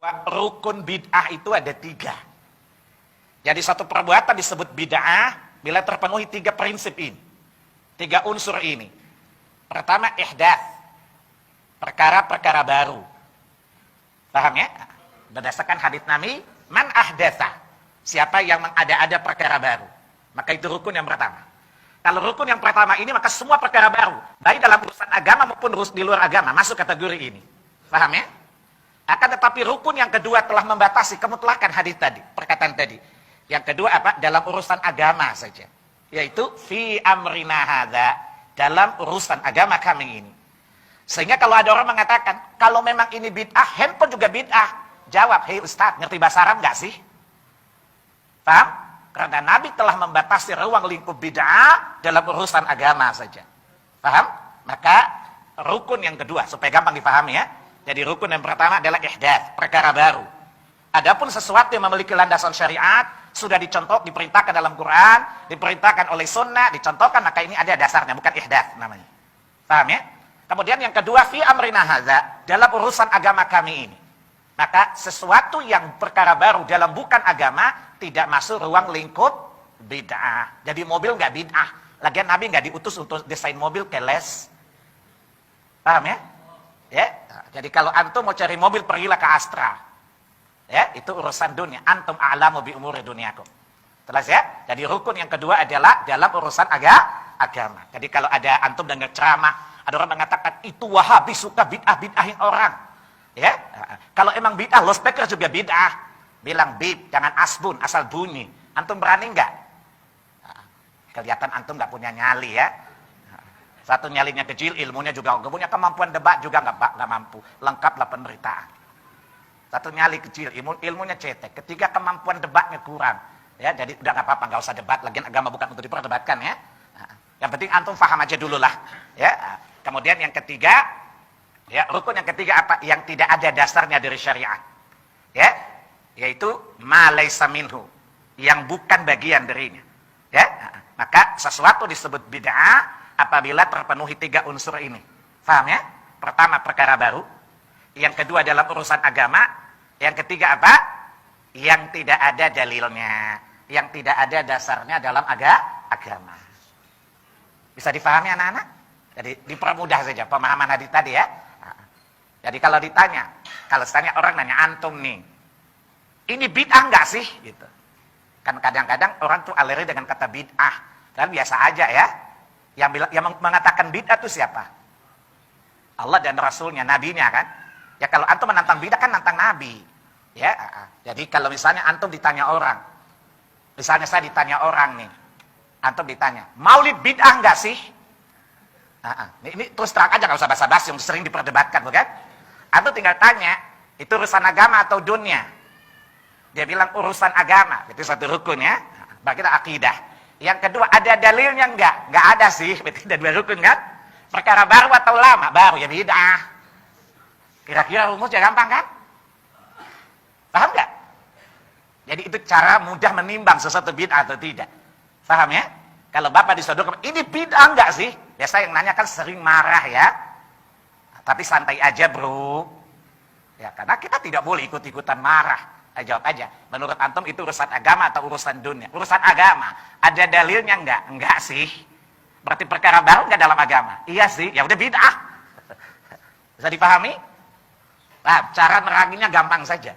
Rukun bid'ah itu ada 3. Jadi satu perbuatan disebut bid'ah bila terpenuhi 3 prinsip ini, 3 unsur ini. Pertama, ihdaats, perkara-perkara baru. Paham ya? Berdasarkan hadits Nabi, man ahdatsa, siapa yang mengada-ada perkara baru, maka itu rukun yang pertama. Kalau rukun yang pertama ini, maka semua perkara baru, baik dalam urusan agama maupun di luar agama, masuk kategori ini. Paham ya? Akan tetapi rukun yang kedua telah membatasi kemutlakan hadis tadi, perkataan tadi. Yang kedua apa? Dalam urusan agama saja. Yaitu fi amrina hadza, dalam urusan agama kami ini. Sehingga kalau ada orang mengatakan, kalau memang ini bid'ah, handphone juga bid'ah. Jawab, hei Ustaz, ngerti bahasa Arab nggak sih? Paham? Karena Nabi telah membatasi ruang lingkup bid'ah dalam urusan agama saja. Paham? Maka rukun yang kedua, supaya gampang dipahami ya. Jadi rukun yang pertama adalah ihdaats, perkara baru. Adapun sesuatu yang memiliki landasan syariat, sudah dicontoh, diperintahkan dalam Quran, diperintahkan oleh sunnah, dicontohkan, maka ini ada dasarnya, bukan ihdaats namanya. Paham ya? Kemudian yang kedua, fi amrina hadza, dalam urusan agama kami ini. Maka sesuatu yang perkara baru dalam bukan agama, tidak masuk ruang lingkup bid'ah. Jadi mobil nggak bid'ah. Lagian Nabi nggak diutus untuk desain mobil keles. Paham ya? Ya, jadi kalau antum mau cari mobil, pergilah ke Astra. Ya, itu urusan dunia. Antum a'lamu bi umuri dunyakum. Jelas ya? Jadi rukun yang kedua adalah dalam urusan agama. Jadi kalau ada antum dengar ceramah, ada orang mengatakan itu Wahabi suka bid'ah-bid'ahin orang. Ya, kalau emang bid'ah, loudspeaker juga bid'ah. Bilang bid, jangan asbun, asal bunyi. Antum berani nggak? Kelihatan antum nggak punya nyali ya. Satu nyalinya kecil, ilmunya juga nggak punya, kemampuan debat juga nggak mampu, lengkaplah penderitaan. Satu nyali kecil, ilmunya cetek. Ketiga, kemampuan debatnya kurang, ya. Jadi udah nggak apa-apa, nggak usah debat. Lagian agama bukan untuk diperdebatkan ya. Yang penting antum paham aja dulu lah, ya. Kemudian yang ketiga, ya rukun yang ketiga apa? Yang tidak ada dasarnya dari syariat, ya, yaitu ma laisa minhu, yang bukan bagian darinya, ya. Maka sesuatu disebut bid'ah apabila terpenuhi 3 unsur ini. Paham ya? Pertama, perkara baru. Yang kedua, dalam urusan agama. Yang ketiga apa? Yang tidak ada dalilnya. Yang tidak ada dasarnya dalam agama. Bisa dipahami anak-anak? Jadi dipermudah saja pemahaman hadis tadi ya. Jadi kalau ditanya, kalau orang nanya, antum nih, ini bid'ah nggak sih? Gitu. Kan kadang-kadang orang tuh alergi dengan kata bid'ah. Dan biasa aja ya. Yang mengatakan bid'ah itu siapa? Allah dan Rasulnya, Nabinya kan? Ya kalau antum menantang bid'ah kan nantang Nabi. Ya, jadi kalau misalnya antum ditanya orang, misalnya saya ditanya orang nih, antum ditanya, maulid bid'ah nggak sih? Ini terus terang aja, nggak usah basa-basi yang sering diperdebatkan, bukan? Antum tinggal tanya, itu urusan agama atau dunia? Dia bilang urusan agama, itu satu rukun ya. Bagi kita akidah. Yang kedua, ada dalilnya enggak? Enggak ada sih, berarti ada 2 rukun kan? Perkara baru atau lama? Baru, ya bid'ah. Kira-kira rumusnya gampang kan? Paham enggak? Jadi itu cara mudah menimbang sesuatu bid'ah atau tidak. Paham ya? Kalau bapak disodorkan, ini bid'ah enggak sih? Biasa yang nanya kan sering marah ya. Tapi santai aja bro. Ya, karena kita tidak boleh ikut-ikutan marah. Jawab aja, menurut antum itu urusan agama atau urusan dunia? Urusan agama, ada dalilnya enggak? Enggak sih. Berarti perkara baru enggak dalam agama? Iya sih, ya udah bid'ah. Bisa dipahami? Nah, cara neranginnya gampang saja.